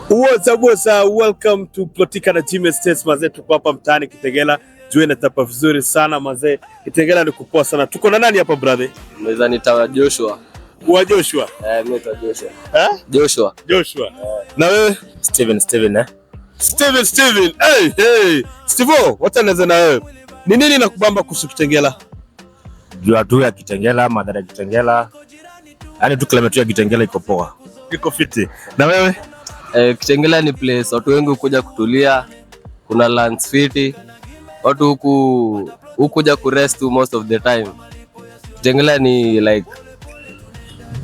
What's up? Welcome to Plotika na Gym Estates mazee, tuko hapa mtaani Kitengela. Jua inatapa vizuri sana mazee. Kitengela ni kupoa sana. Tuko na nani hapa brother? Naweza nita Joshua. Wa Joshua? Mimi naitwa Joshua. Joshua. Joshua. Na wewe? Steven. Steven. Hey. Stevo, wacha nianze na wewe. Ni nini nakubamba kuhusu Kitengela? Jua tu ya Kitengela, madhara ya Kitengela. Yaani tu climate ya Kitengela iko poa. Iko fiti. Na wewe? Kitengela ni place watu wengi kuja kutulia, kuna lands fiti. Watu huku kuja ku rest most of the time. Kitengela ni like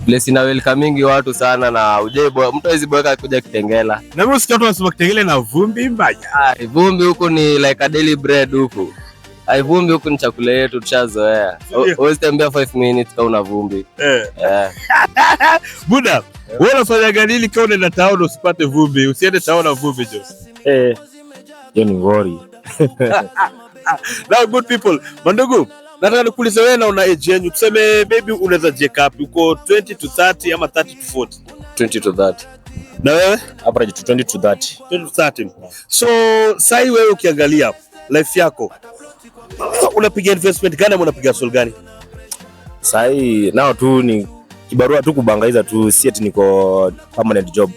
place ina welcoming watu sana na mtu hawezi boeka kuja Kitengela. Na wewe usikia watu wanasema Kitengela na vumbi mbaya. Vumbi huku ni like a daily bread huku. Vumbi huku ni chakula yetu tushazoea. Huwezi tembea 5 minutes kama una vumbi. Buda, wewe unafanya gani ili kama unaenda town usipate vumbi? Usiende town na vumbi Jos. Hiyo ni ngori. Now good people, mandugu, nataka nikuulize wewe na una age yenu. Tuseme maybe unaweza jeka up uko 20 to 30 ama 30 to 40. 20 to 30. Na wewe? Average 20 to 30. 20 to 30. So, sai wewe ukiangalia life yako, unapiga investment gani ama unapiga soul gani? Sai nao tu ni kibarua tu kubangaiza tu, si eti niko permanent job.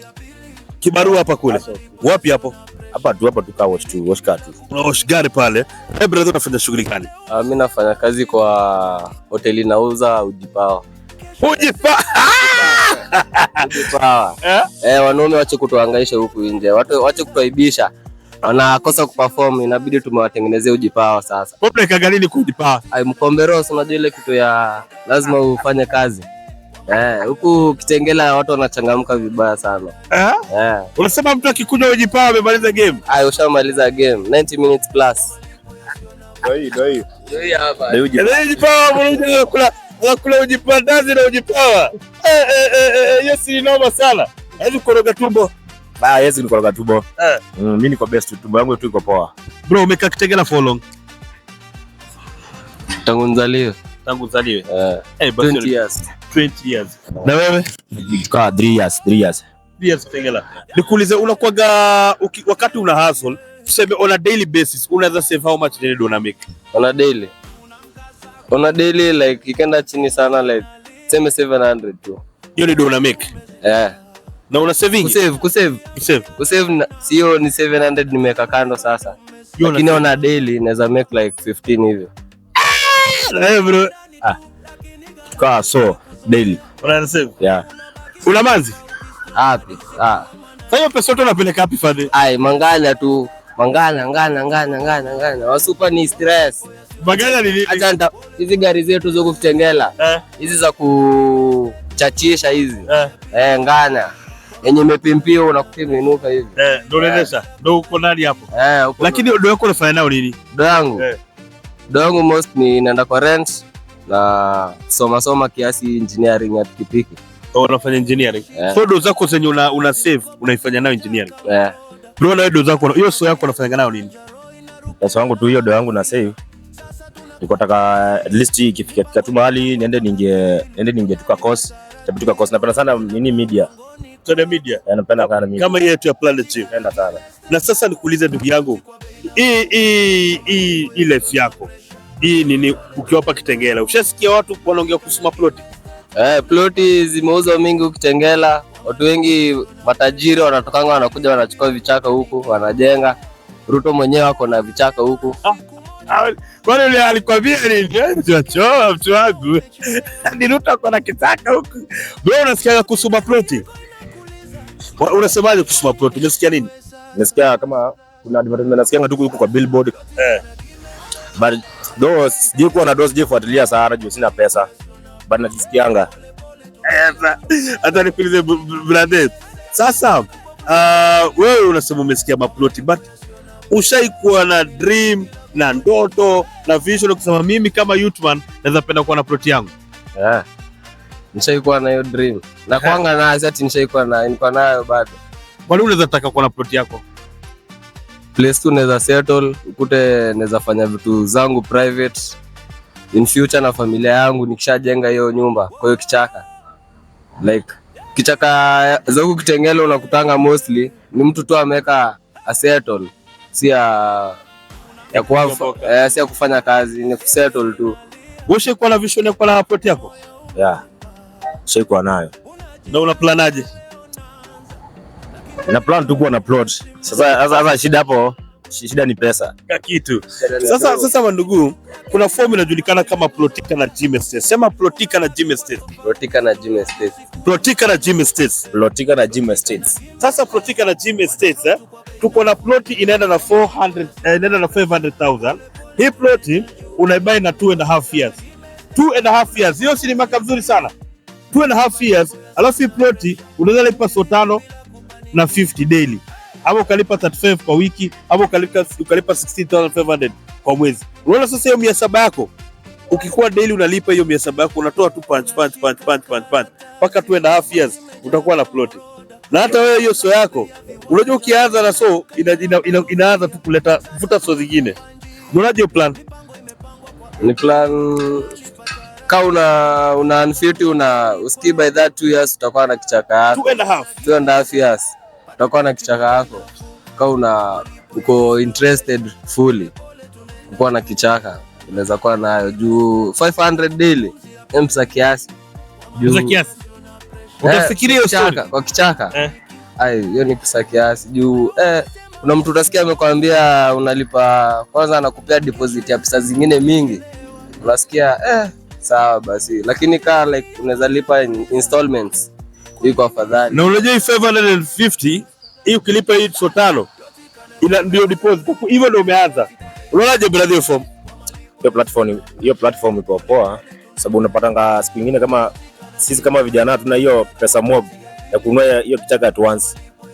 Kibarua hapa kule. Wapi hapo? Hapa tu car wash tu, wash car tu. Wash gari pale. Brother unafanya shughuli gani? Mimi nafanya kazi kwa hoteli nauza ujipawa. Ujipawa. Wanaume wache kutuhangaisha huku nje. Watu wache kutuaibisha. Wanakosa kuperform, inabidi tumewatengenezea ujipawa sasa. Problem kagani ni kujipawa. Mkomberos unajua ile kitu ya lazima ufanye kazi. Huku Kitengela watu wanachangamka vibaya sana. Unasema mtu akikuja ujipawa amemaliza game? Ushamaliza game 90 minutes plus. Ndio hapa. Ndio ujipawa unakula ujipawa ndazi na ujipawa. Hiyo si noma sana. Hizi koroga tumbo. Yes, ni koroga tumbo. Mimi niko best, tumbo yangu tu iko poa. Bro, umekaa Kitengela for long? Tangu nzaliwe. 20 years. 20 years. Na wewe? Kaa 3 years. 3 years Kitengela. Nikuulize, unakuwaga wakati una hustle, tuseme on a daily basis, unaweza save how much daily do una make? On a daily like ikenda chini sana like sema 700 tu. Hiyo ni do una make? Na una saving? Kusave sio ni 700 nimeweka kando sasa. Lakini on a daily naweza make like 15 hivyo. Bro. Kaa so daily. Una save? Yeah. Una manzi? Happy. Sasa pesa yote unapeleka happy fadi? Mangana tu. Mangana. Wasupa ni stress. Mangana ni nini? Acha hizi gari zetu za Kitengela. Hizi za kuchachisha hizi. Ngana. Yenye imepimpia unakupima inuka hivi. Ndio unaendesha. Ndio uko ndani hapo. Lakini ndio yako unafanya nao nini? Ndio yangu most ni naenda kwa rent na soma kiasi engineering ya pikipiki. Unafanya engineering. So do zako zenye una save unaifanya nao engineering. Bro, na do zako hiyo so yako unafanya nao nini? Pesa yangu tu hiyo do yangu na save. Niko taka at least ikifika tu mahali niende ningetuka course. Tabituka course. Napenda sana media. Tuna media. Napenda sana media. Kama yetu ya Planet Gym. Napenda sana. Na sasa nikuulize ndugu yangu. Hii life yako. Hii nini ukiwa hapa Kitengela? Ushasikia watu wanaongea kuhusu ploti? Ploti zimeuzwa mingi Kitengela. Watu wengi matajiri wanatokanga wanakuja wanachukua vichaka huku, wanajenga. Ruto mwenyewe wako na vichaka huku. Kwani yule alikwambia nini? Chochoa mtu wangu. Ni Ruto ako na kitaka huku. Bro, unasikia kuhusu ploti? Unasemaje kuhusu ploti? Unasikia nini? Nasikia kama kuna advertisement nasikia tu huko kwa billboard. But those sijui na those jifuatilia sana juu sina pesa. But najisikianga. Hata nikuulize brother. Sasa wewe unasema umesikia maploti but ushaikuwa na dream na ndoto na vision kusema mimi kama youthman naweza penda kuwa na ploti yangu? Nishaikuwa na hiyo dream. Na kwanga na ati nishaikuwa na niko nayo bado. Kwa nini unaweza taka kuwa na ploti yako? Place tu naweza settle, ukute naweza fanya vitu zangu private in future na familia yangu nikishajenga hiyo nyumba kwa hiyo kichaka. Like kichaka za huku Kitengela unakutanga mostly ni mtu tu ameweka a settle, si ya kufanya kazi, ni kusettle tu. Wewe uko na vision yako na plot yako? Yeah. Shaikuwa nayo. Na una plan aje? Na plan tu kuwa na plot. Sasa shida hapo, shida ni pesa. Kitu. Sasa mandugu, kuna form inajulikana kama Plotika na Gym Estate. Sema Plotika na Gym Estate. Plotika na Gym Estate. Plotika na Gym Estate. Plotika na Gym Estate. Sasa Plotika na Gym Estate, tuko na plot inaenda na 400, inaenda na 500,000. Hii plot unaibai na 2.5 years. 2.5 years. Hiyo si ni mwaka mzuri sana. 2.5 years. Alafu hii plot unaweza lipa so 5 na 50 daily. Hapo ukalipa 35 kwa wiki, hapo ukalipa 16,500 kwa mwezi. Unaona sasa hiyo 700 yako. Ukikuwa daily unalipa hiyo 700 yako, unatoa tu punch mpaka 2.5 years utakuwa na plot. Na hata wewe hiyo so yako, unajua ukianza na so inaanza tu kuleta kuvuta so zingine. Unaje plan? Ni plan una unfit uski by that 2 years utakuwa na kichaka yako. 2.5 years utakuwa na kichaka yako. Uko interested fully uko na kichaka, unaweza kuwa nayo juu 500 daily msa kiasi. Utafikiria hiyo kwa kichaka. Hiyo ni pesa kiasi juu kuna mtu utasikia amekwambia unalipa kwanza, anakupea deposit ya pesa zingine mingi, unasikia sawa basi, lakini kama like unaweza lipa installments iko afadhali. Na unajua 550 hii ukilipa hii so 5 ila ndio deposit hivyo ndio umeanza. Unaonaje brother form? Hiyo platform iko poa sababu unapatanga siku nyingine kama sisi kama vijana tuna hiyo pesa mob ya kununua hiyo kichaka at once.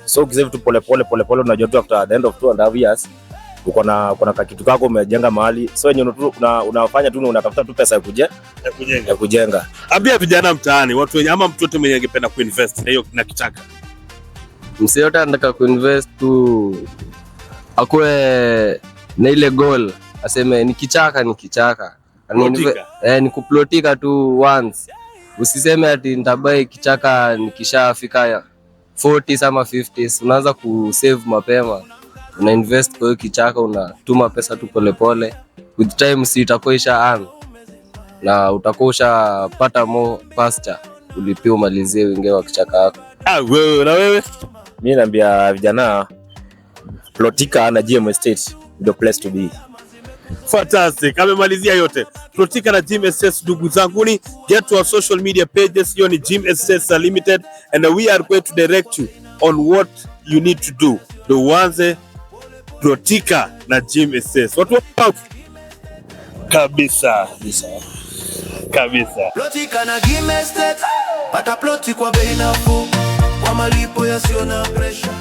So ukisave tu pole unajua tu after the end of 2.5 years uko na kitu kako umejenga mahali. So wenyewe unafanya tu unatafuta tu pesa ya kujenga. Ambia vijana mtaani, watu wenye ama mtu yote mwenye angependa kuinvest na hiyo na kichaka. Msee yote anataka kuinvest tu akue na ile goal, aseme ni kichaka. Ni kuplotika tu once. Usiseme ati nitabai kichaka nikishafika 40 ama 50s. Unaanza kusave mapema. Una invest kwa hiyo kichaka, unatuma pesa tu polepole. With time si itakuwa isha earn. Na utakuwa ushapata more pasture. Ulipia umalizie wingi wa kichaka yako. Wewe na wewe? Mimi naambia vijana Plotika na Gym Estate the place to be. Fantastic. Amemalizia yote. Plotika na Gym Estate ndugu zanguni, get to our social media pages. Hiyo ni Gym Estate Limited and we are going to direct you on what you need to do. Do uanze Plotika na Gym Estate. Watu kabisa. Plotika na Gym Estate, pata ploti kwa bei nafuu, kwa malipo yasiyo na pressure.